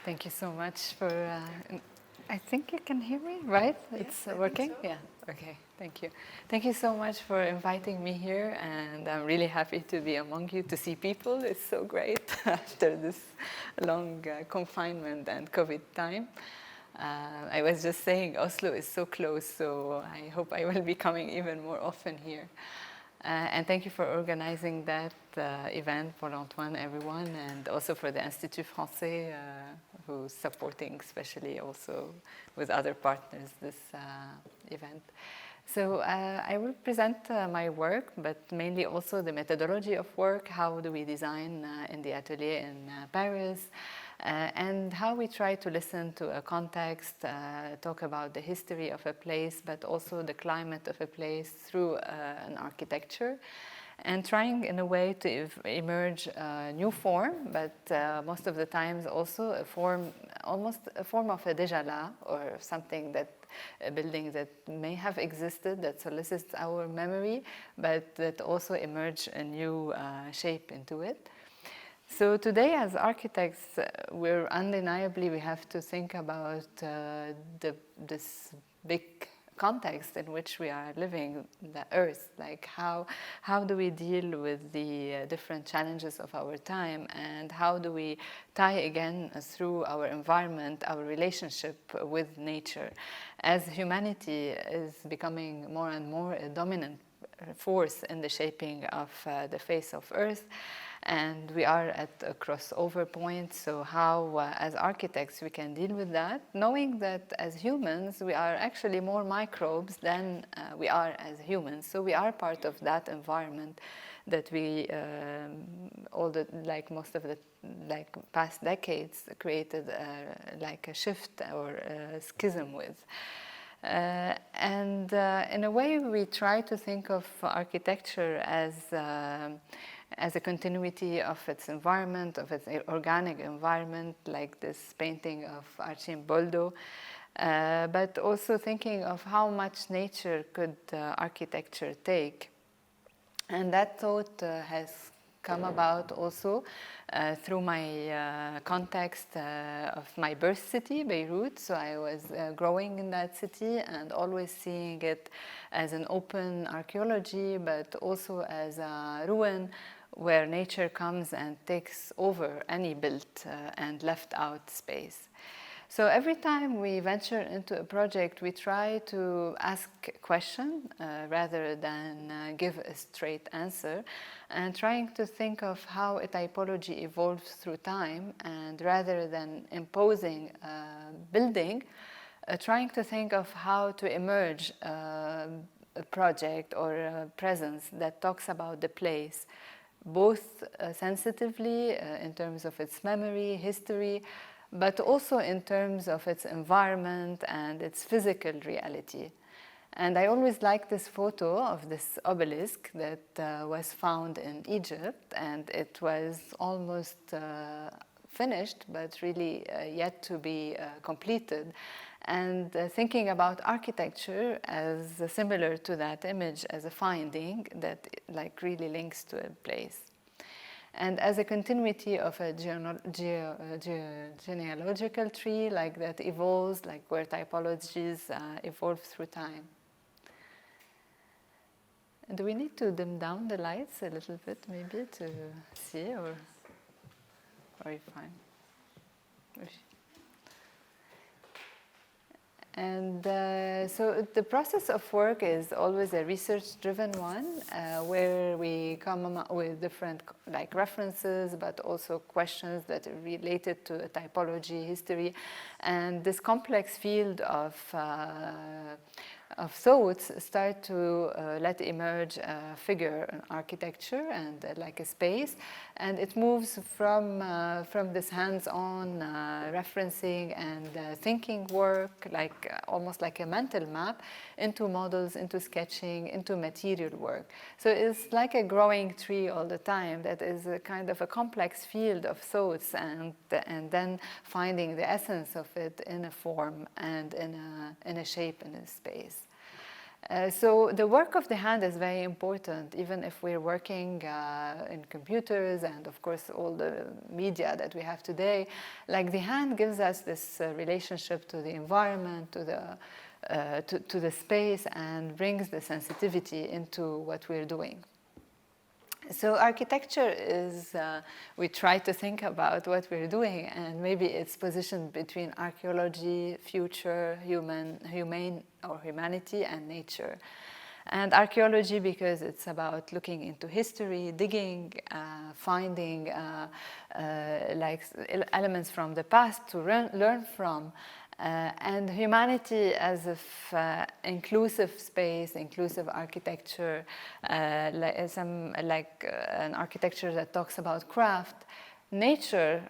Thank you so much for, I think you can hear me, right? It's working? So. Yeah, okay, thank you. Thank you so much for inviting me here, and I'm really happy to be among you, to see people. It's so great after this long confinement and COVID time. I was just saying Oslo is so close, so I hope I will be coming even more often here. And thank you for organizing that event for Antoine, everyone, and also for the Institut Français, who's supporting, especially also with other partners, this event. So I will present my work, but mainly also the methodology of work. How do we design in the atelier in Paris? And how we try to listen to a context, talk about the history of a place, but also the climate of a place through an architecture, and trying in a way to emerge a new form, but most of the times also a form, almost a form of a déjà là, or something that, a building that may have existed, that solicits our memory, but that also emerge a new shape into it. So today, as architects, we're undeniably, we have to think about this big context in which we are living, the Earth. Like how do we deal with the different challenges of our time, and how do we tie again through our environment, our relationship with nature, as humanity is becoming more and more a dominant force in the shaping of the face of Earth. And we are at a crossover point, so how, as architects, we can deal with that, knowing that as humans, we are actually more microbes than we are as humans. So we are part of that environment that we, like most of the past decades, created like a shift or a schism with. And in a way, we try to think of architecture as a continuity of its environment, of its organic environment, like this painting of Archimboldo, but also thinking of how much nature could architecture take. And that thought has come about also through my context of my birth city, Beirut. So I was growing in that city and always seeing it as an open archaeology, but also as a ruin where nature comes and takes over any built and left out space. So every time we venture into a project, we try to ask a question rather than give a straight answer, and trying to think of how a typology evolves through time, and rather than imposing a building, trying to think of how to emerge a project or a presence that talks about the place, both sensitively in terms of its memory, history, but also in terms of its environment and its physical reality. And I always like this photo of this obelisk that was found in Egypt, and it was almost finished, but really yet to be completed. And thinking about architecture as similar to that image, as a finding that like really links to a place. And as a continuity of a genealogical tree, like that evolves, like where typologies evolve through time. Do we need to dim down the lights a little bit, maybe, to see, or are you fine? And so the process of work is always a research-driven one, where we come up with different like references, but also questions that are related to a typology, history, and this complex field of thoughts start to let emerge a figure, an architecture, and like a space, and it moves from this hands-on referencing and thinking work, like almost like a mental map, into models, into sketching, into material work. So it's like a growing tree all the time that is a kind of a complex field of thoughts, and then finding the essence of it in a form and in a shape, in a space. So the work of the hand is very important, even if we're working in computers and of course all the media that we have today. Like the hand gives us this relationship to the environment, to the space, and brings the sensitivity into what we're doing. So architecture is, we try to think about what we're doing, and maybe it's positioned between archaeology, future, humane or humanity, and nature. And archaeology because it's about looking into history, digging, finding like elements from the past to learn from. And humanity as if inclusive space, inclusive architecture, like an architecture that talks about craft. Nature,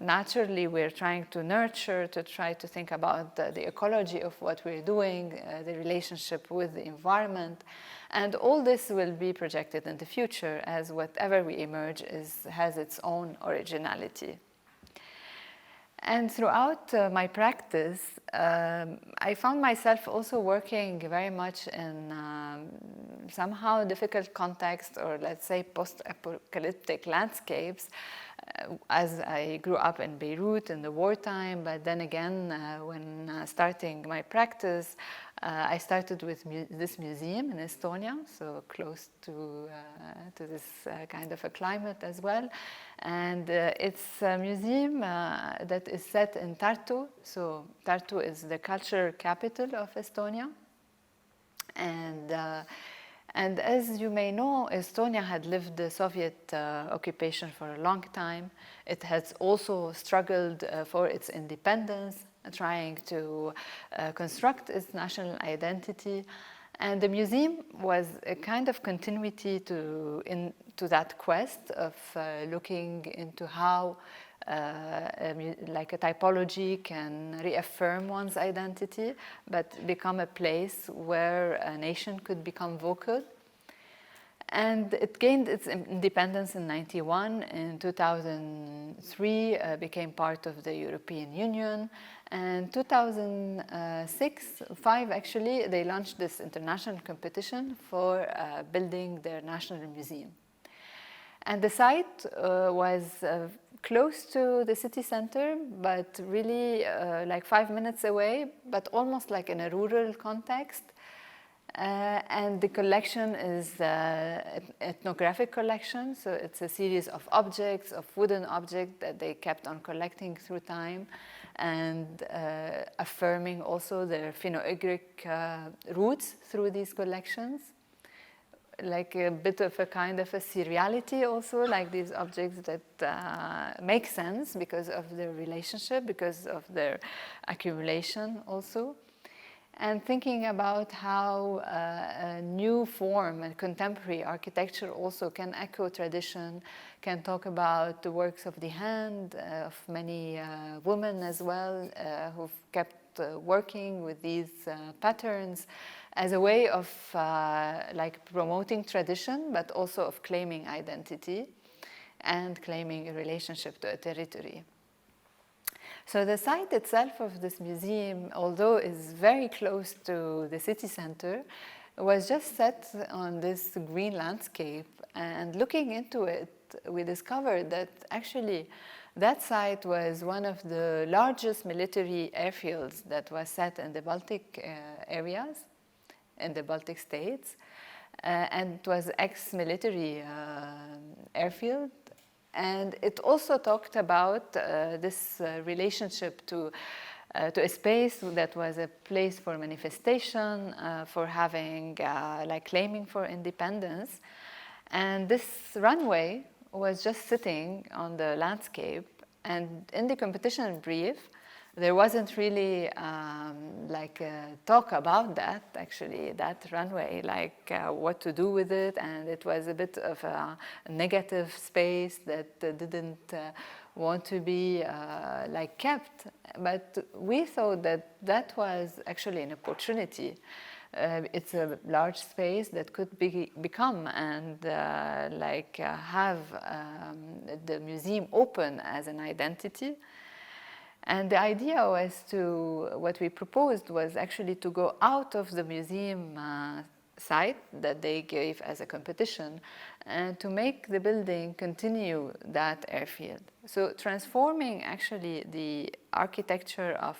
naturally we're trying to nurture, to try to think about the ecology of what we're doing, the relationship with the environment. And all this will be projected in the future as whatever we emerge has its own originality. And throughout my practice, I found myself also working very much in somehow difficult context, or let's say post-apocalyptic landscapes, as I grew up in Beirut in the wartime. But then again, when starting my practice, I started with this museum in Estonia, so close to this kind of a climate as well. And it's a museum that is set in Tartu. So Tartu is the cultural capital of Estonia. And as you may know, Estonia had lived the Soviet occupation for a long time. It has also struggled for its independence, trying to construct its national identity. And the museum was a kind of continuity to that quest of looking into how like a typology can reaffirm one's identity, but become a place where a nation could become vocal. And it gained its independence in 1991. In 2003, became part of the European Union. And 2005, actually, they launched this international competition for building their national museum. And the site was close to the city center, but really like 5 minutes away, but almost like in a rural context. And the collection is an ethnographic collection, so it's a series of objects, of wooden objects that they kept on collecting through time, and affirming also their Finno-Ugric roots through these collections. Like a bit of a kind of a seriality also, like these objects that make sense because of their relationship, because of their accumulation also. And thinking about how a new form and contemporary architecture also can echo tradition, can talk about the works of the hand of many women as well, who've kept working with these patterns as a way of like promoting tradition, but also of claiming identity and claiming a relationship to a territory. So the site itself of this museum, although is very close to the city center, was just set on this green landscape. And looking into it, we discovered that actually that site was one of the largest military airfields that was set in the Baltic areas, in the Baltic states. And it was ex-military airfield. And it also talked about this relationship to a space that was a place for manifestation, for having, like claiming for independence. And this runway was just sitting on the landscape. And in the competition brief, there wasn't really like a talk about that, actually, that runway, like what to do with it. And it was a bit of a negative space that didn't want to be like kept. But we thought that that was actually an opportunity. It's a large space that could become and like have the museum open as an identity. And the idea was what we proposed was actually to go out of the museum site that they gave as a competition and to make the building continue that airfield. So transforming actually the architecture of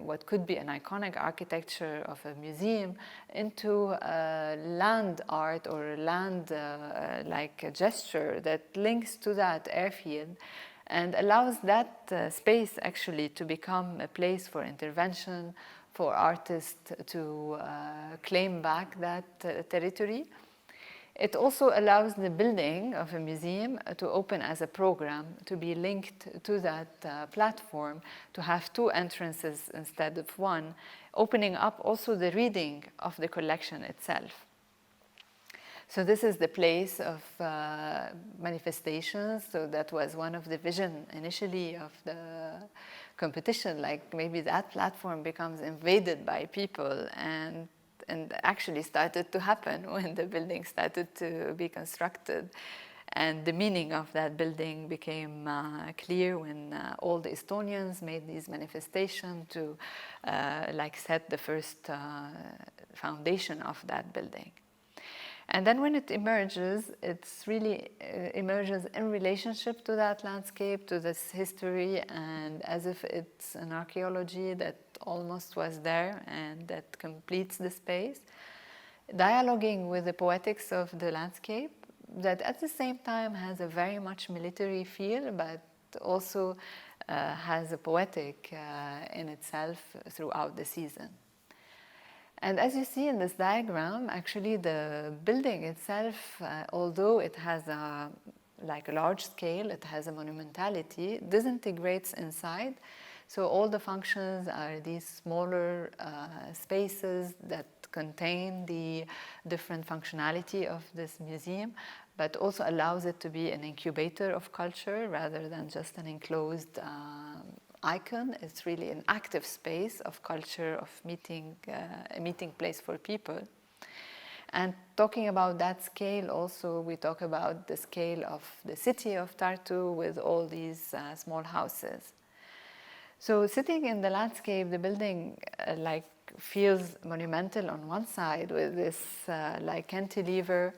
what could be an iconic architecture of a museum into land art or land like a gesture that links to that airfield and allows that space actually to become a place for intervention, for artists to claim back that territory. It also allows the building of a museum to open as a program, to be linked to that platform, to have two entrances instead of one, opening up also the reading of the collection itself. So this is the place of manifestations. So that was one of the vision initially of the competition, like maybe that platform becomes invaded by people, and actually started to happen when the building started to be constructed. And the meaning of that building became clear when all the Estonians made these manifestations to like set the first foundation of that building. And then when it emerges, it's really emerges in relationship to that landscape, to this history, and as if it's an archaeology that almost was there and that completes the space, dialoguing with the poetics of the landscape that at the same time has a very much military feel, but also has a poetic in itself throughout the season. And as you see in this diagram, actually the building itself, although it has a large scale, it has a monumentality, disintegrates inside. So all the functions are these smaller spaces that contain the different functionality of this museum, but also allows it to be an incubator of culture rather than just an enclosed icon. It's really an active space of culture, of a meeting place for people. And talking about that scale also, we talk about the scale of the city of Tartu with all these small houses. So sitting in the landscape, the building feels monumental on one side with this cantilever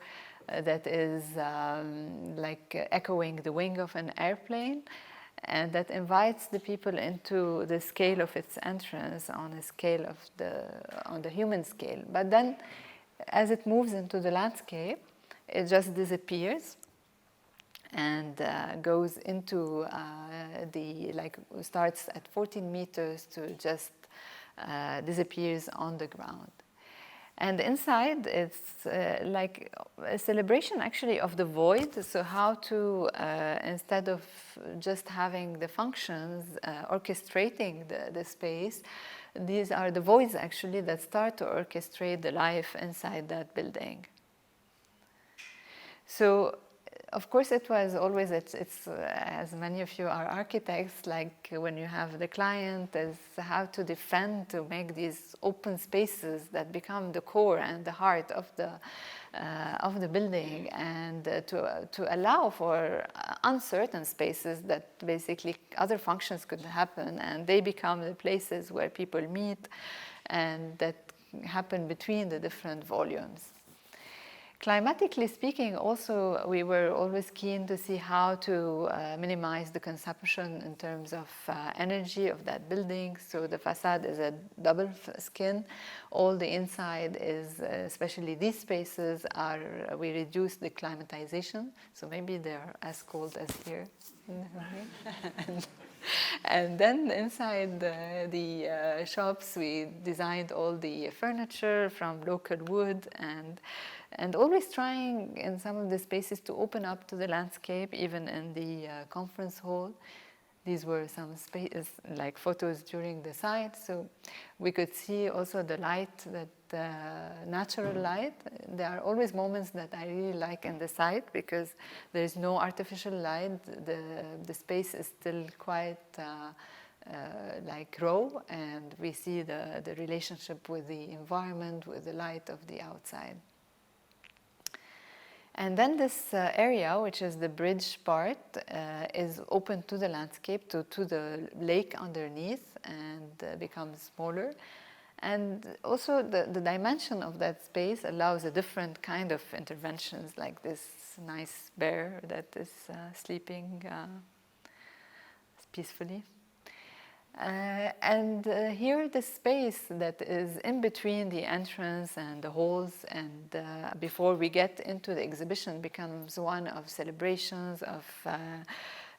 that is echoing the wing of an airplane, and that invites the people into the scale of its entrance on a scale of on the human scale. But then, as it moves into the landscape, it just disappears and goes into starts at 14 meters to just disappears on the ground. And inside, it's like a celebration actually of the void. So how to, instead of just having the functions orchestrating the space, these are the voids actually that start to orchestrate the life inside that building. So, of course, it was always, it's as many of you are architects, like when you have the client, is how to defend, to make these open spaces that become the core and the heart of the building, and to allow for uncertain spaces that basically other functions could happen, and they become the places where people meet and that happen between the different volumes. Climatically speaking, also, we were always keen to see how to minimize the consumption in terms of energy of that building. So the facade is a double skin. All the inside is, especially these spaces, we reduce the climatization. So maybe they're as cold as here. And then inside the shops, we designed all the furniture from local wood, and always trying in some of the spaces to open up to the landscape, even in the conference hall. These were some photos during the site, so we could see also the light, natural light. There are always moments that I really like in the site because there is no artificial light. The space is still quite raw, and we see the relationship with the environment, with the light of the outside. And then this area, which is the bridge part, is open to the landscape, to the lake underneath, and becomes smaller. And also the dimension of that space allows a different kind of interventions, like this nice bear that is sleeping peacefully. And here the space that is in between the entrance and the halls and before we get into the exhibition becomes one of celebrations, of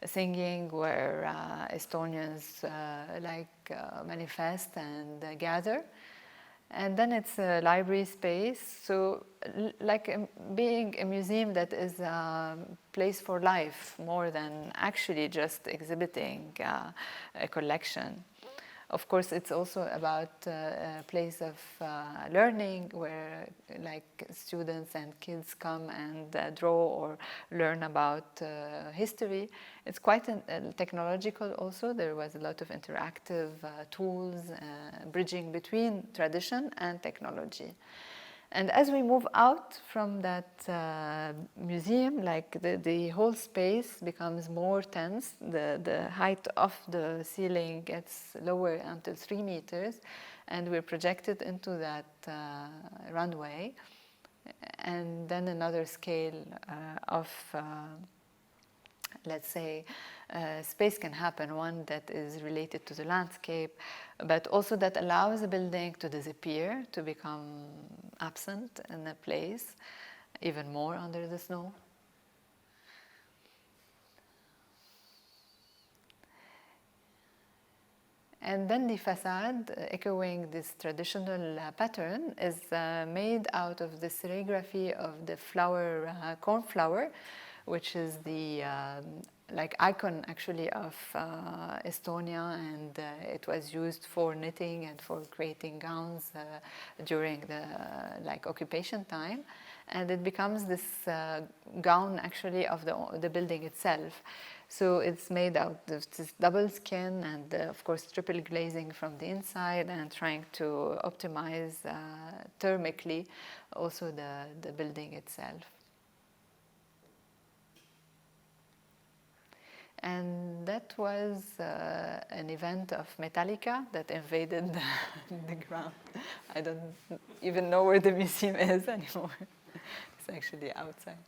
singing, where Estonians manifest and gather. And then it's a library space, so being a museum that is a place for life more than actually just exhibiting a collection. Of course, it's also about a place of learning where students and kids come and draw or learn about history. It's quite technological also. There was a lot of interactive tools bridging between tradition and technology. And as we move out from that museum, the whole space becomes more tense. The height of the ceiling gets lower until 3 meters, and we're projected into that runway. And then another scale of let's say, space can happen, one that is related to the landscape, but also that allows a building to disappear, to become absent in a place, even more under the snow. And then the facade, echoing this traditional pattern, is made out of the serigraphy of the flower, cornflower, which is the icon actually of Estonia, and it was used for knitting and for creating gowns during the occupation time, and it becomes this gown actually of the building itself. So it's made out of this double skin and of course triple glazing from the inside, and trying to optimize thermically also the building itself. And that was an event of Metallica that invaded the ground. I don't even know where the museum is anymore. It's actually outside.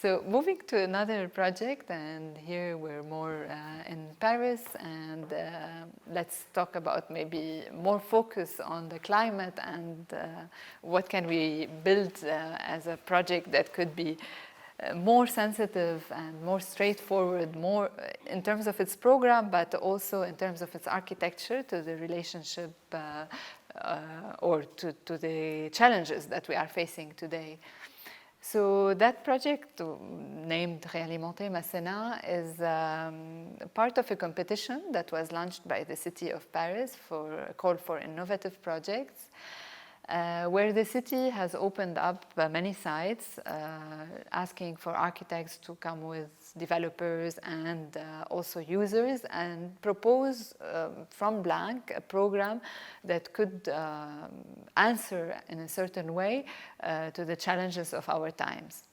So moving to another project, and here we're more in Paris, and let's talk about maybe more focus on the climate and what can we build as a project that could be more sensitive and more straightforward, more in terms of its program, but also in terms of its architecture to the relationship or to the challenges that we are facing today. So that project, named Réalimenter Masséna, is part of a competition that was launched by the city of Paris for a call for innovative projects, where the city has opened up many sites, asking for architects to come with developers and also users, and propose from blank a program that could answer in a certain way to the challenges of our times.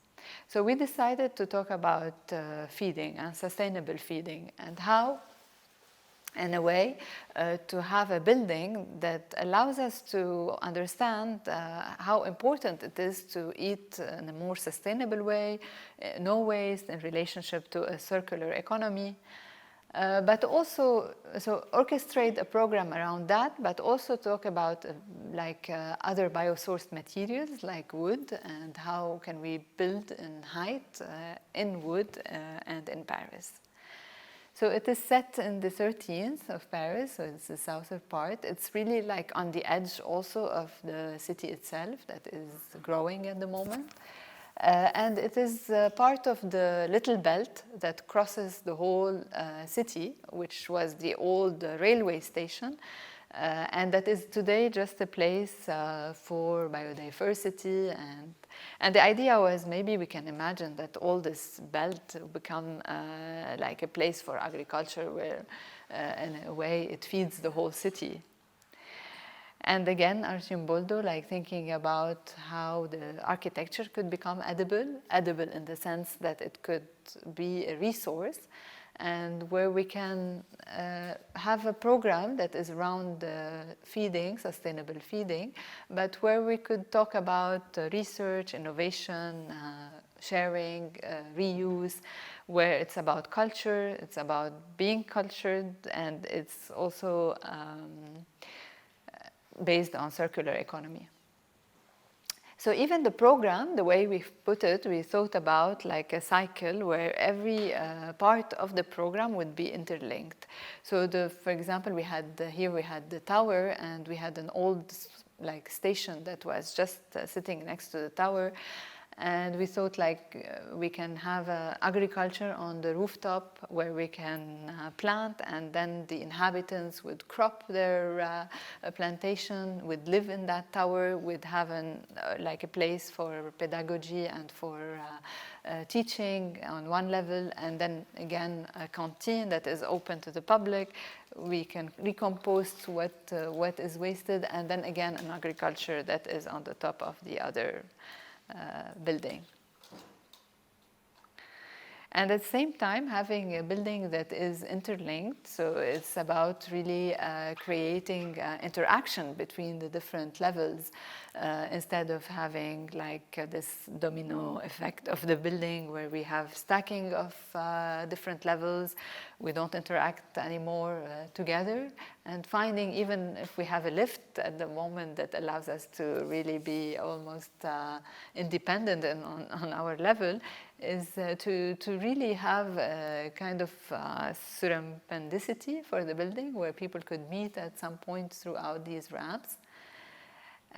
So we decided to talk about feeding and sustainable feeding, and how, in a way, to have a building that allows us to understand how important it is to eat in a more sustainable way, no waste, in relationship to a circular economy, but also orchestrate a program around that, but also talk about other biosourced materials like wood, and how can we build in height in wood and in Paris. So it is set in the 13th of Paris, so it's the southern part. It's really on the edge also of the city itself that is growing at the moment. And it is part of the little belt that crosses the whole city, which was the old railway station. And that is today just a place for biodiversity, and the idea was maybe we can imagine that all this belt will become like a place for agriculture where in a way it feeds the whole city. And again, Archimboldo, like thinking about how the architecture could become edible in the sense that it could be a resource, and where we can have a program that is around feeding, sustainable feeding, but where we could talk about research, innovation, sharing, reuse, where it's about culture, it's about being cultured, and it's also based on circular economy. So even the program, the way we put it, we thought about like a cycle where every part of the program would be interlinked. So for example, we had the tower, and we had an old like station that was just sitting next to the tower. And we thought like we can have agriculture on the rooftop where we can plant, and then the inhabitants would crop their plantation, would live in that tower, would have like a place for pedagogy and for teaching on one level, and then again a canteen that is open to the public. We can recompost what is wasted, and then again an agriculture that is on the top of the other building. And at the same time, having a building that is interlinked, so it's about really creating interaction between the different levels instead of having like this domino effect of the building where we have stacking of different levels. We don't interact anymore together. And finding, even if we have a lift at the moment that allows us to really be almost independent on our level, is to really have a kind of serendipity for the building where people could meet at some point throughout these ramps.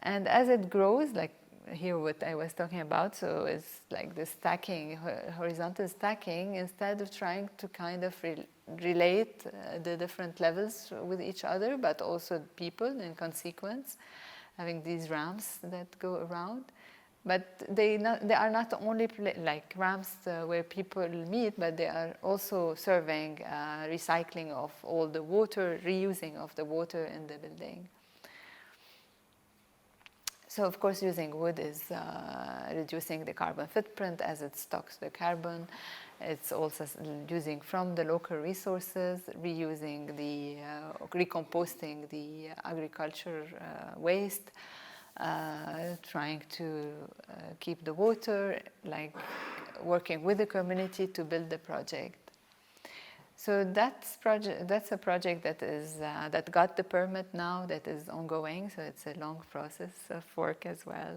And as it grows, like here what I was talking about, so it's like the stacking, horizontal stacking, instead of trying to kind of relate the different levels with each other, but also people in consequence, having these ramps that go around. But they are not only like ramps where people meet, but they are also serving recycling of all the water, reusing of the water in the building. So of course using wood is reducing the carbon footprint as it stocks the carbon. It's also using from the local resources, reusing recomposting the agriculture waste, trying to keep the water, like working with the community to build the project. So that's a project that got the permit now, that is ongoing. So it's a long process of work as well.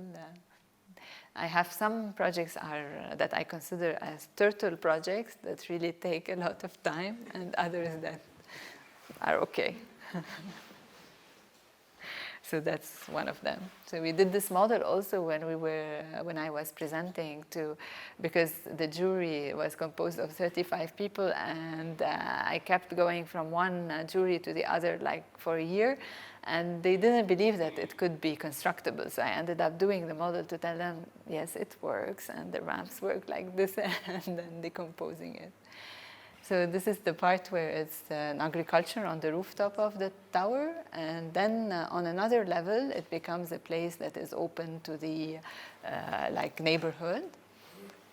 I have some projects that I consider as turtle projects that really take a lot of time, and others that are okay. So that's one of them. So we did this model also when I was presenting because the jury was composed of 35 people, and I kept going from one jury to the other like for a year, and they didn't believe that it could be constructible. So I ended up doing the model to tell them, yes, it works, and the ramps work like this, and then decomposing it. So this is the part where it's an agriculture on the rooftop of the tower, and then on another level it becomes a place that is open to the like neighborhood,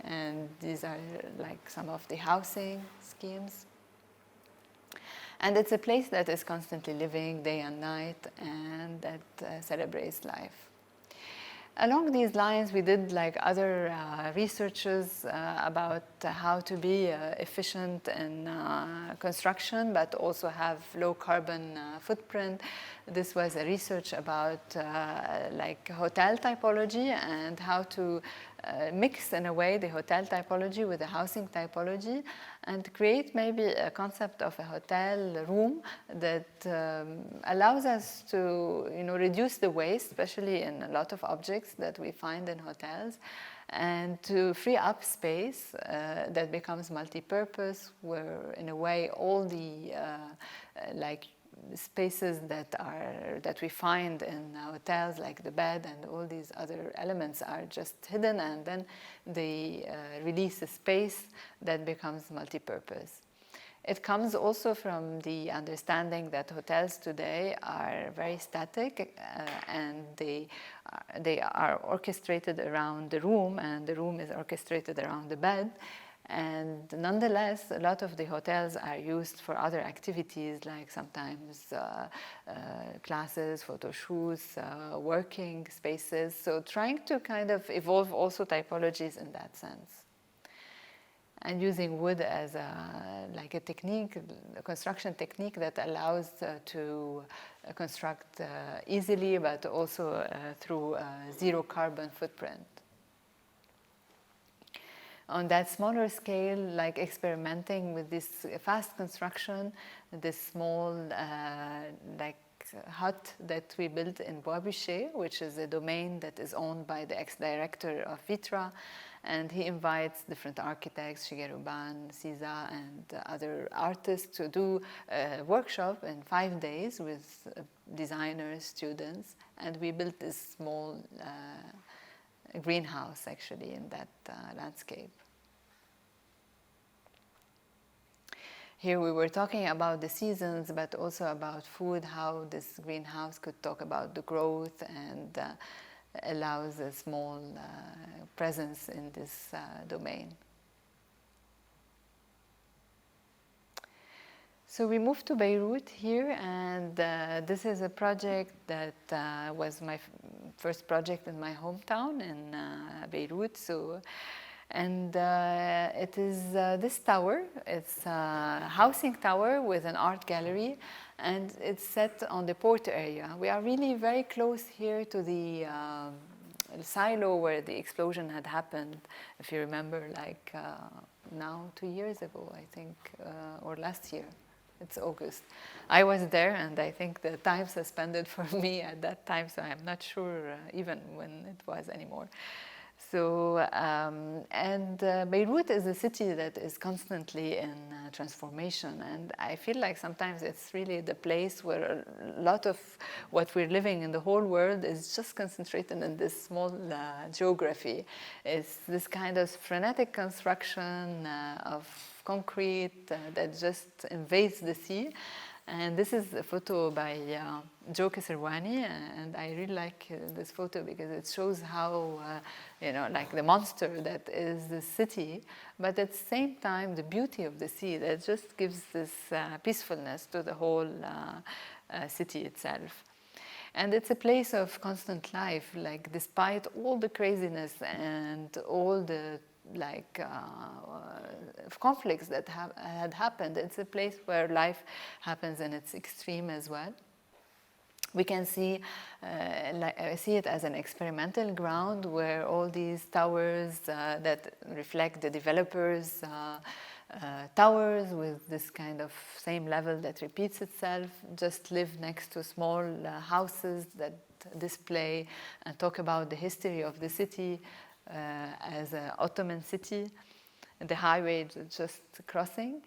and these are like some of the housing schemes. And it's a place that is constantly living day and night, and that celebrates life. Along these lines, we did like other researches about how to be efficient in construction, but also have low carbon footprint. This was a research about like hotel typology and how to mix in a way the hotel typology with the housing typology, and create maybe a concept of a hotel room that allows us to reduce the waste, especially in a lot of objects that we find in hotels, and to free up space that becomes multi-purpose, where in a way all the like spaces that we find in hotels, like the bed and all these other elements, are just hidden, and then they release a space that becomes multi-purpose. It comes also from the understanding that hotels today are very static, and they are orchestrated around the room, and the room is orchestrated around the bed. And nonetheless, a lot of the hotels are used for other activities, like sometimes classes, photo shoots, working spaces. So trying to kind of evolve also typologies in that sense. And using wood as like a technique, a construction technique that allows to construct easily, but also through zero carbon footprint. On that smaller scale, like experimenting with this fast construction, this small like hut that we built in Bois Bûcher, which is a domain that is owned by the ex-director of Vitra, and he invites different architects, Shigeru Ban, Siza, and other artists to do a workshop in 5 days with designers, students, and we built this small greenhouse actually in that landscape. Here we were talking about the seasons, but also about food, how this greenhouse could talk about the growth and allows a small presence in this domain. So we moved to Beirut here, and this is a project that was my first project in my hometown in Beirut. So, and it is this tower. It's a housing tower with an art gallery, and it's set on the port area. We are really very close here to the silo where the explosion had happened, if you remember, like now 2 years ago, I think, or last year. It's August. I was there, and I think the time suspended for me at that time, so I'm not sure even when it was anymore. So, Beirut is a city that is constantly in transformation, and I feel like sometimes it's really the place where a lot of what we're living in the whole world is just concentrated in this small geography. It's this kind of frenetic construction of concrete that just invades the sea. And this is a photo by Joe Kesarwani, and I really like this photo because it shows how, you know, like the monster that is the city, but at the same time the beauty of the sea that just gives this peacefulness to the whole city itself. And it's a place of constant life, like despite all the craziness and all the conflicts that had happened, it's a place where life happens in its extreme as well. We can see it as an experimental ground where all these towers that reflect the developers' towers with this kind of same level that repeats itself just live next to small houses that display and talk about the history of the city as an Ottoman city, the highway just crossing.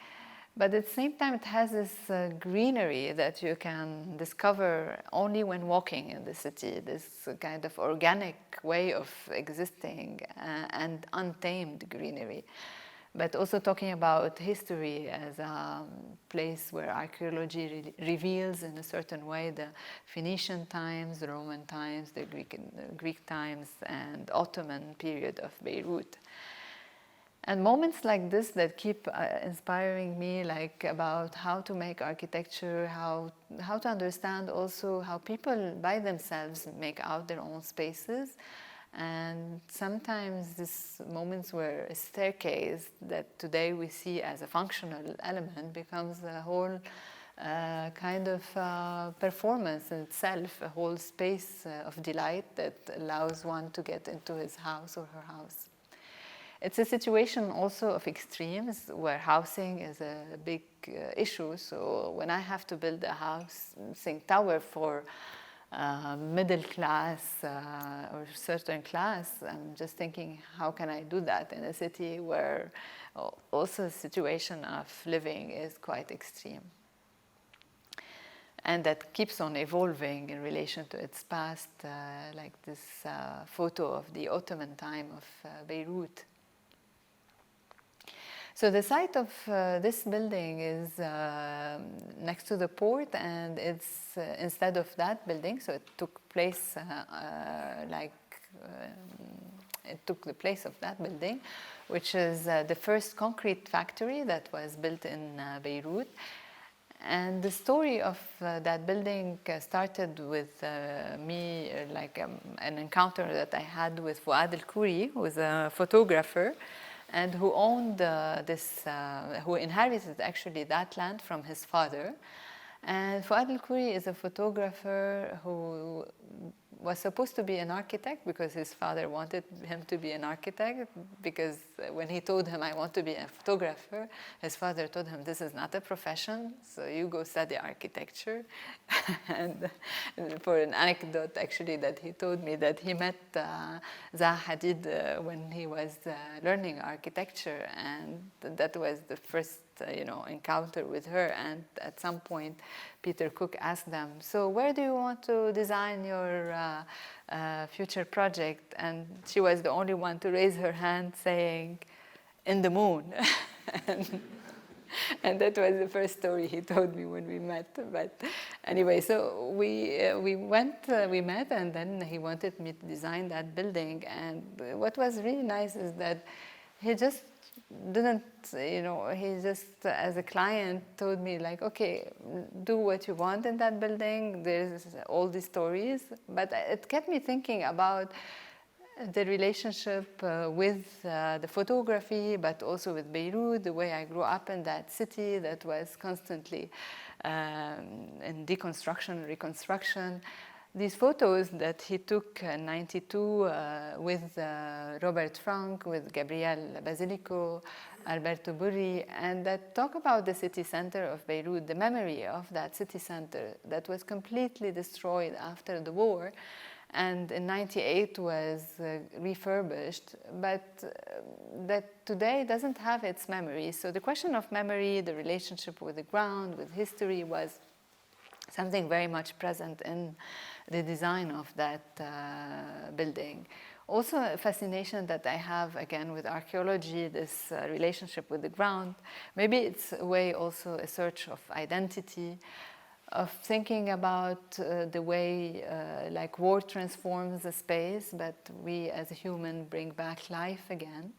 But at the same time, it has this greenery that you can discover only when walking in the city, this kind of organic way of existing and untamed greenery. But also talking about history as a place where archaeology reveals in a certain way the Phoenician times, the Roman times, the Greek times, and Ottoman period of Beirut. And moments like this that keep inspiring me, like about how to make architecture, how to understand also how people by themselves make out their own spaces. And sometimes these moments where a staircase that today we see as a functional element becomes a whole kind of performance in itself, a whole space of delight that allows one to get into his house or her house. It's a situation also of extremes where housing is a big issue. So when I have to build a housing tower for middle class or certain class, I'm just thinking, how can I do that in a city where also the situation of living is quite extreme? And that keeps on evolving in relation to its past, like this photo of the Ottoman time of Beirut. So the site of this building is next to the port, and it's instead of that building, so it took place it took the place of that building, which is the first concrete factory that was built in Beirut. And the story of that building started with me, an encounter that I had with Fouad El-Khoury, who was a photographer, and who owned who inherited actually that land from his father. And Fouad El-Khoury is a photographer who was supposed to be an architect because his father wanted him to be an architect, because when he told him, I want to be a photographer, his father told him, this is not a profession, so you go study architecture. And for an anecdote, actually, that he told me that he met Zaha Hadid when he was learning architecture, and that was the first encounter with her. And at some point, Peter Cook asked them, so where do you want to design your future project? And she was the only one to raise her hand saying, in the moon. And that was the first story he told me when we met. But anyway, so we met, and then he wanted me to design that building. And what was really nice is that he just didn't, he just, as a client, told me like, okay, do what you want in that building. There's all these stories. But it kept me thinking about the relationship with the photography, but also with Beirut, the way I grew up in that city that was constantly in deconstruction, reconstruction. These photos that he took in '92 with Robert Frank, with Gabriel Basilico, Alberto Burri, and that talk about the city center of Beirut, the memory of that city center that was completely destroyed after the war, and in '98 was refurbished, but that today doesn't have its memory. So the question of memory, the relationship with the ground, with history, was something very much present in the design of that building. Also a fascination that I have, again, with archaeology, this relationship with the ground. Maybe it's a way, also a search of identity, of thinking about the way like war transforms the space, but we as a human bring back life again,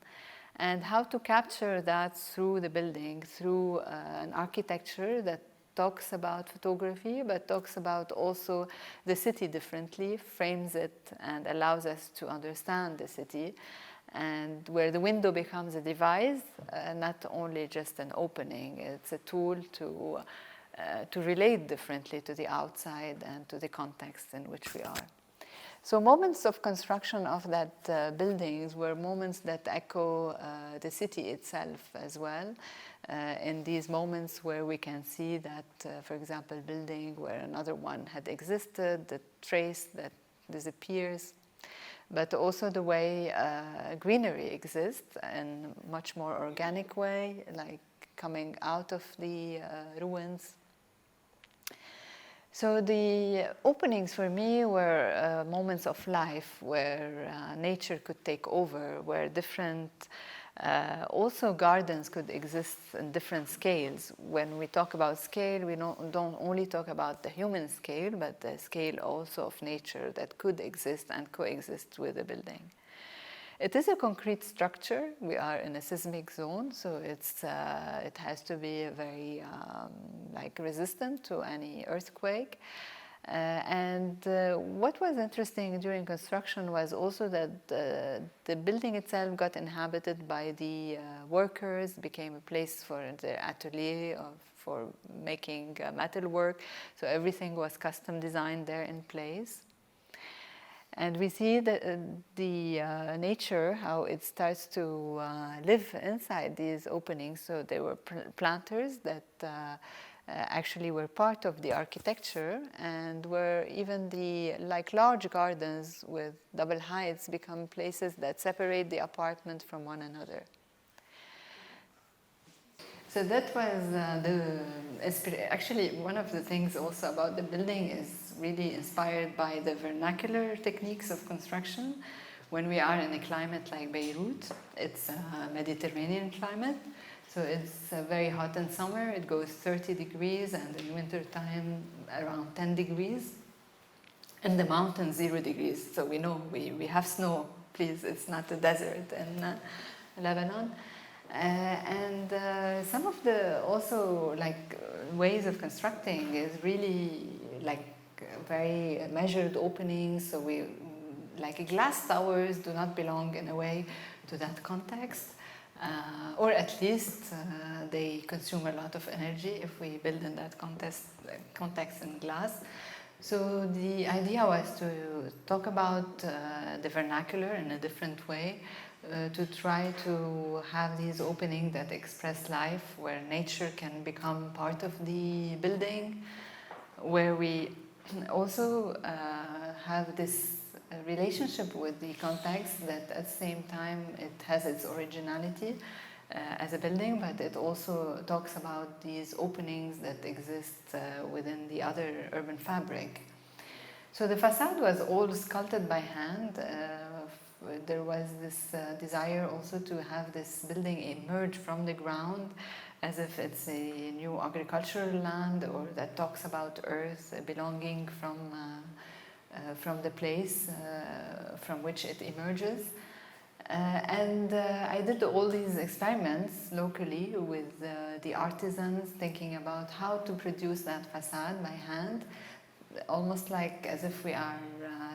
and how to capture that through the building, through an architecture that talks about photography, but talks about also the city differently, frames it and allows us to understand the city, and where the window becomes a device, not only just an opening. It's a tool to relate differently to the outside and to the context in which we are. So moments of construction of that buildings were moments that echo the city itself as well. In these moments where we can see that, for example, building where another one had existed, the trace that disappears, but also the way greenery exists in a much more organic way, like coming out of the ruins. So the openings for me were moments of life where nature could take over, where different also gardens could exist in different scales. When we talk about scale, we don't only talk about the human scale, but the scale also of nature that could exist and coexist with the building. It is a concrete structure. We are in a seismic zone, so it has to be very resistant to any earthquake. What was interesting during construction was also that the building itself got inhabited by the workers, became a place for the atelier for making metal work. So everything was custom designed there in place. And we see the nature, how it starts to live inside these openings. So there were planters that actually were part of the architecture, and where even the large gardens with double heights become places that separate the apartment from one another. So that was actually one of the things also about the building is really inspired by the vernacular techniques of construction. When we are in a climate like Beirut, it's a Mediterranean climate. So it's very hot in summer, it goes 30 degrees, and in winter time around 10 degrees. In the mountains, 0 degrees. So we know we have snow, please, it's not a desert in Lebanon. And some of the also like ways of constructing is really like very measured openings. So we like glass towers do not belong in a way to that context, or at least they consume a lot of energy if we build in that context in glass. So the idea was to talk about the vernacular in a different way, to try to have these openings that express life, where nature can become part of the building, where we also have this relationship with the context that at the same time it has its originality as a building, but it also talks about these openings that exist within the other urban fabric. So the facade was all sculpted by hand. There was this desire also to have this building emerge from the ground as if it's a new agricultural land, or that talks about earth belonging from the place from which it emerges. And I did all these experiments locally with the artisans, thinking about how to produce that facade by hand, almost like as if we are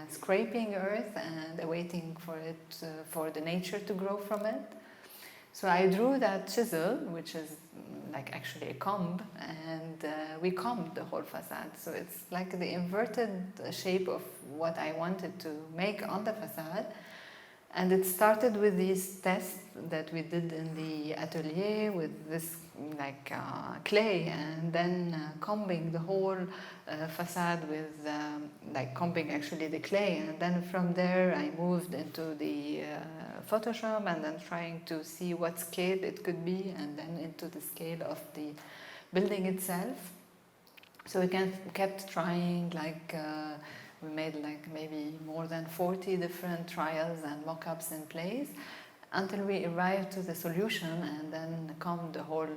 scraping earth and waiting for it, for the nature to grow from it. So I drew that chisel, which is like actually a comb, and we combed the whole facade. So it's like the inverted shape of what I wanted to make on the facade. And it started with these tests that we did in the atelier with this like clay, and then combing the whole facade with like combing actually the clay. And then from there I moved into the Photoshop, and then trying to see what scale it could be, and then into the scale of the building itself. So we kept trying, like we made like maybe more than 40 different trials and mock-ups in place until we arrived to the solution, and then combed the whole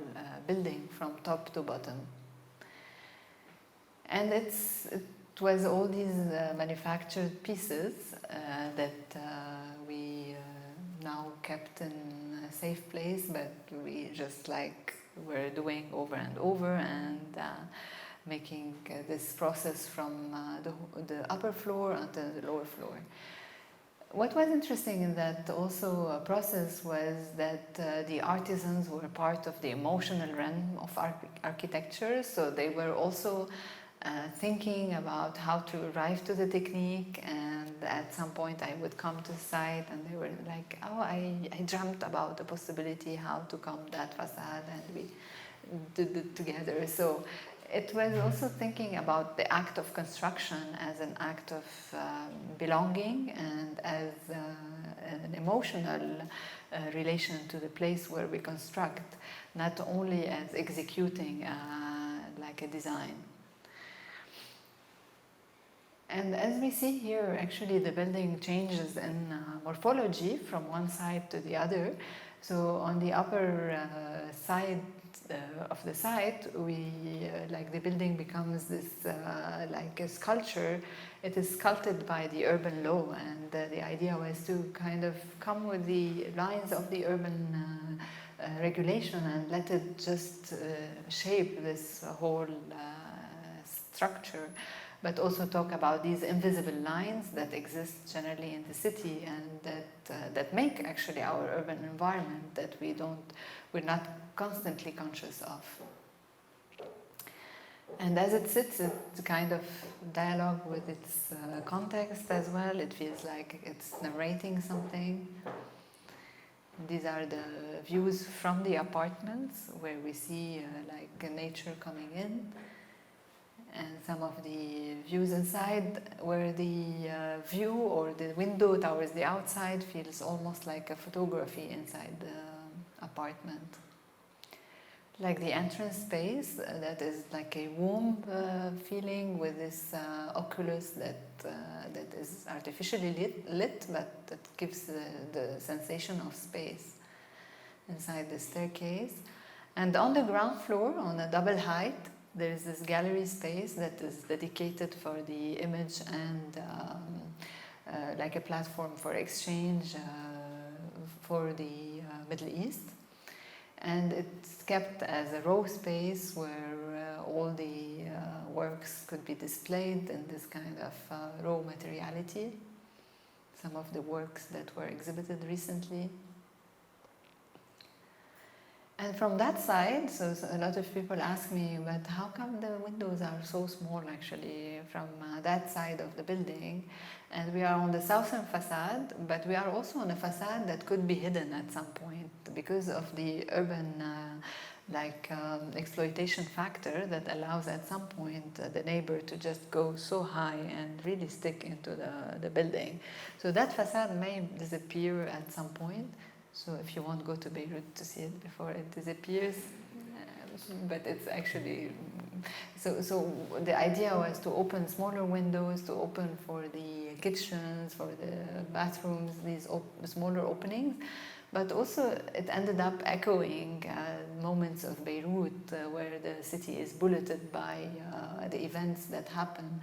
building from top to bottom. And it was all these manufactured pieces that we now kept in a safe place, but we just like were doing over and over, and making this process from the upper floor until the lower floor. What was interesting in that also process was that the artisans were part of the emotional realm of architecture, so they were also thinking about how to arrive to the technique. And at some point I would come to the site and they were like, oh, I dreamt about the possibility how to comb that facade, and we did it together. So it was also thinking about the act of construction as an act of belonging, and as an emotional relation to the place where we construct, not only as executing like a design. And as we see here, actually the building changes in morphology from one side to the other. So on the upper side of the site, we like the building becomes this like a sculpture. It is sculpted by the urban law, and the idea was to kind of come with the lines of the urban regulation and let it just shape this whole structure, but also talk about these invisible lines that exist generally in the city, and that make actually our urban environment that we're not constantly conscious of. And as it sits, it's kind of dialogue with its context as well. It feels like it's narrating something. These are the views from the apartments where we see like nature coming in, and some of the views inside where the view or the window towards the outside feels almost like a photography inside the apartment. Like the entrance space that is like a womb feeling with this oculus that is artificially lit, but that gives the sensation of space inside the staircase. And on the ground floor, on a double height, there is this gallery space that is dedicated for the image and like a platform for exchange for the Middle East. And it's kept as a row space where all the works could be displayed in this kind of raw materiality. Some of the works that were exhibited recently. And from that side, so a lot of people ask me, but how come the windows are so small actually from that side of the building? And we are on the southern facade, but we are also on a facade that could be hidden at some point because of the urban exploitation factor that allows at some point the neighbor to just go so high and really stick into the building. So that facade may disappear at some point. So if you want, go to Beirut to see it before it disappears. But it's actually... So the idea was to open smaller windows, to open for the kitchens, for the bathrooms, these smaller openings. But also it ended up echoing moments of Beirut where the city is bulleted by the events that happen.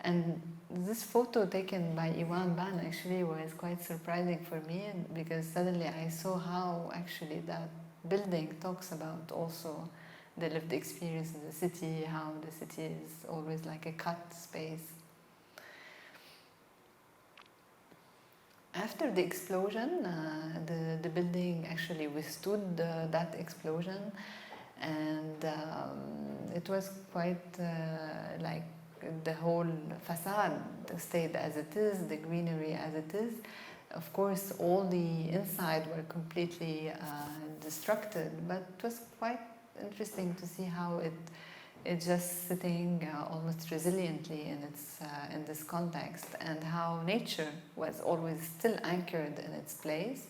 And this photo taken by Iwan Ban actually was quite surprising for me, because suddenly I saw how actually that building talks about also the lived experience in the city, how the city is always like a cut space. After the explosion, the building actually withstood that explosion, and it was quite like the whole facade stayed as it is, the greenery as it is. Of course, all the inside were completely destructed, but it was quite interesting to see how it's just sitting almost resiliently in this context, and how nature was always still anchored in its place.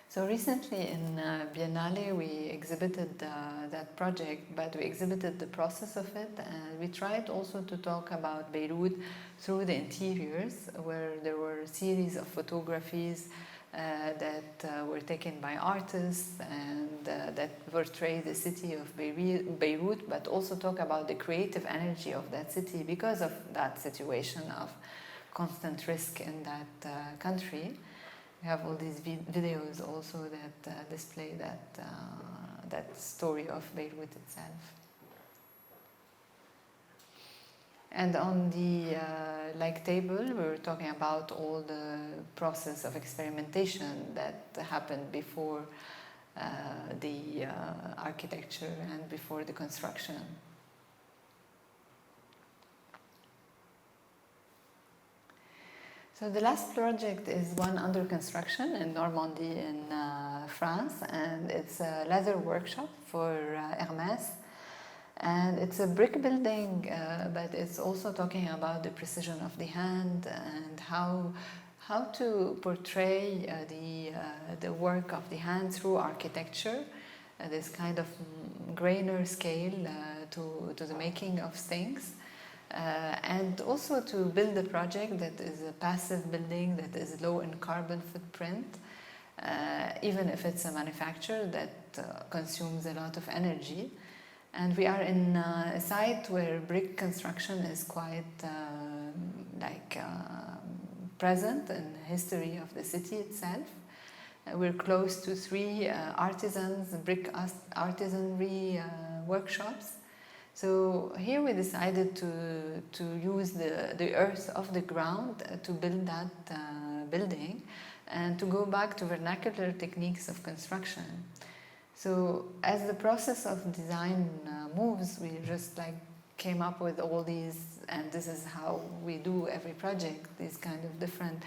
So recently in Biennale we exhibited that project, but we exhibited the process of it, and we tried also to talk about Beirut through the interiors, where there were a series of photographies that were taken by artists and that portray the city of Beirut, but also talk about the creative energy of that city because of that situation of constant risk in that country. We have all these videos also that display that story of Beirut itself. And on the table, we were talking about all the process of experimentation that happened before the architecture and before the construction. So the last project is one under construction in Normandy in France, and it's a leather workshop for Hermès. And it's a brick building, but it's also talking about the precision of the hand and how to portray the work of the hand through architecture, this kind of grainer scale to the making of things. And also to build a project that is a passive building that is low in carbon footprint, even if it's a manufacture that consumes a lot of energy. And we are in a site where brick construction is quite present in the history of the city itself. We're close to 3 brick artisanry workshops. So here we decided to use the earth of the ground to build that building, and to go back to vernacular techniques of construction. So as the process of design moves, we just came up with all these, and this is how we do every project, these kind of different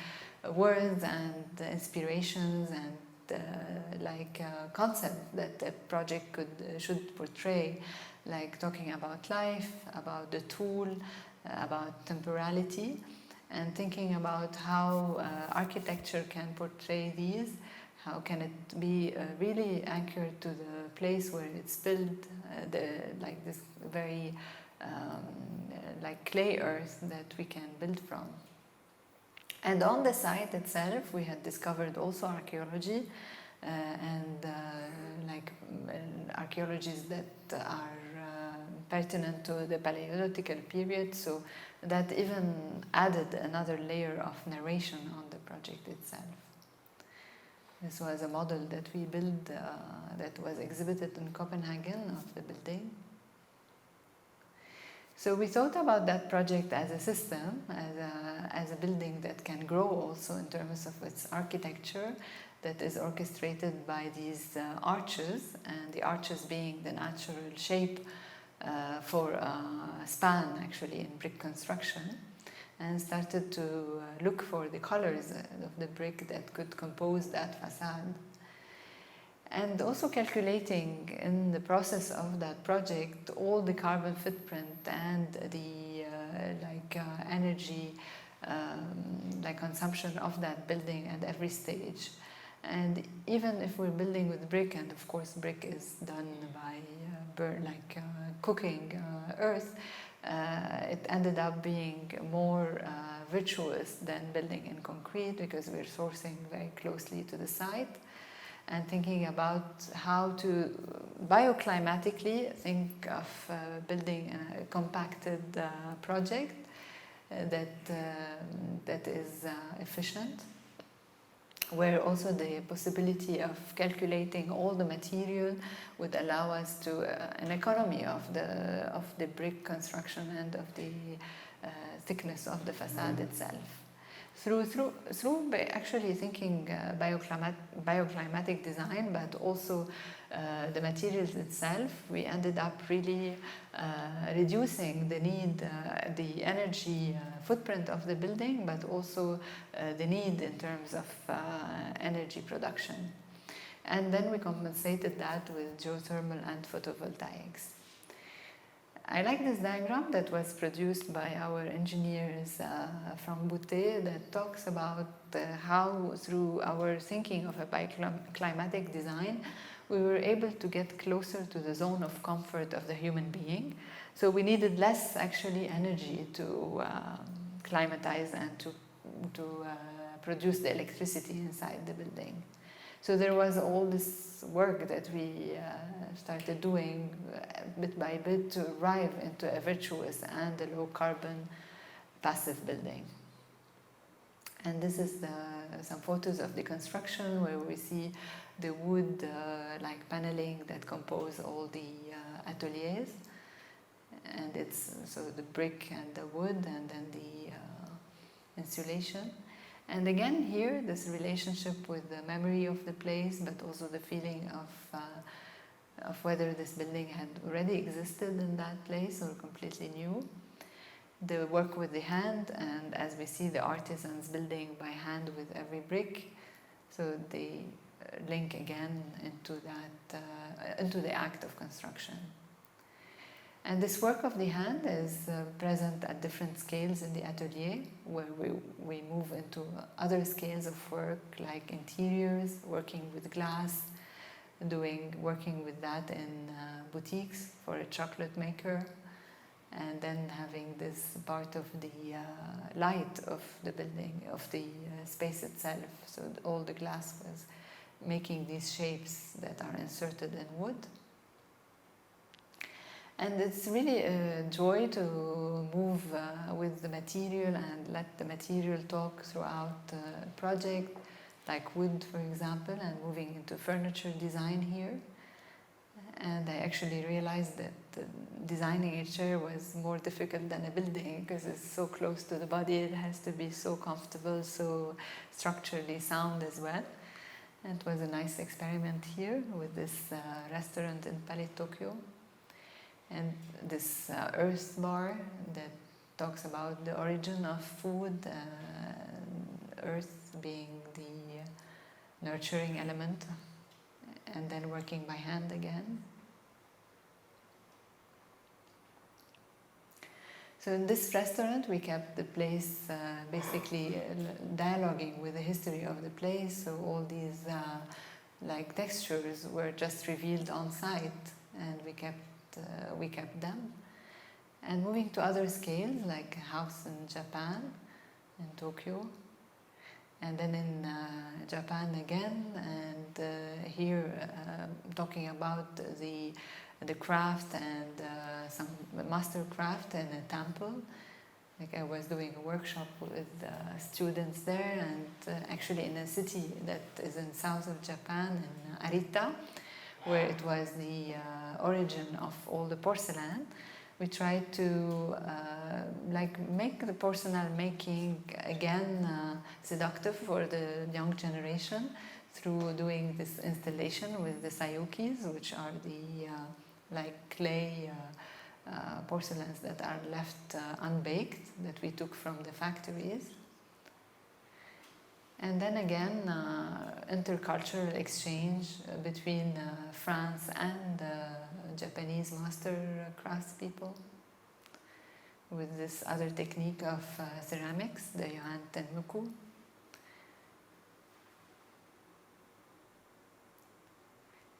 words and inspirations and concepts that a project should portray, like talking about life, about the tool, about temporality, and thinking about how architecture can portray these. How can it be really anchored to the place where it's built, this very clay earth that we can build from. And on the site itself, we had discovered also archaeology, and like archaeologies that are pertinent to the Paleolithical period, so that even added another layer of narration on the project itself. This was a model that we built that was exhibited in Copenhagen of the building. So we thought about that project as a system, as a building that can grow also in terms of its architecture, that is orchestrated by these arches, and the arches being the natural shape for a span actually in brick construction, and started to look for the colors of the brick that could compose that facade. And also calculating in the process of that project all the carbon footprint and the energy consumption of that building at every stage. And even if we're building with brick, and of course brick is done by cooking earth, it ended up being more virtuous than building in concrete, because we're sourcing very closely to the site and thinking about how to bioclimatically think of building a compacted project that is efficient, where also the possibility of calculating all the material would allow us to an economy of the brick construction and of the thickness of the facade itself. Through actually thinking bioclimatic design, but also the materials itself, we ended up really reducing the need, the energy footprint of the building, but also the need in terms of energy production. And then we compensated that with geothermal and photovoltaics. I like this diagram that was produced by our engineers from Boutte, that talks about how through our thinking of a bioclimatic design, we were able to get closer to the zone of comfort of the human being. So we needed less actually energy to climatize and to produce the electricity inside the building. So there was all this work that we started doing bit by bit to arrive into a virtuous and a low carbon passive building. And this is some photos of the construction, where we see the wood paneling that compose all the ateliers. And it's so the brick and the wood and then the insulation. And again here, this relationship with the memory of the place, but also the feeling of whether this building had already existed in that place or completely new. The work with the hand, and as we see the artisans building by hand with every brick, so they link again into that, into the act of construction. And this work of the hand is present at different scales in the atelier, where we move into other scales of work, like interiors, working with glass, working with that in boutiques for a chocolate maker, and then having this part of the light of the building, of the space itself. So all the glass was making these shapes that are inserted in wood. And it's really a joy to move with the material and let the material talk throughout the project, like wood, for example, and moving into furniture design here. And I actually realized that designing a chair was more difficult than a building, because it's so close to the body, it has to be so comfortable, so structurally sound as well. And it was a nice experiment here with this restaurant in Palais Tokyo. And this earth bar that talks about the origin of food, earth being the nurturing element, and then working by hand again. So in this restaurant, we kept the place basically dialoguing with the history of the place. So all these textures were just revealed on site, and we kept them. And moving to other scales, like a house in Japan, in Tokyo, and then in Japan again, and here talking about the craft and some master craft in a temple. Like I was doing a workshop with students there, and actually in a city that is in south of Japan, in Arita, where it was the origin of all the porcelain. We tried to like make the porcelain making again seductive for the young generation through doing this installation with the sayukis, which are the like clay porcelains that are left unbaked, that we took from the factories. And then again, intercultural exchange between France and Japanese master craftspeople with this other technique of ceramics, the Yohan Tenmuku.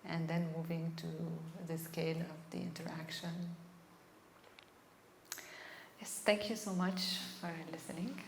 And then moving to the scale of the interaction. Yes, thank you so much for listening.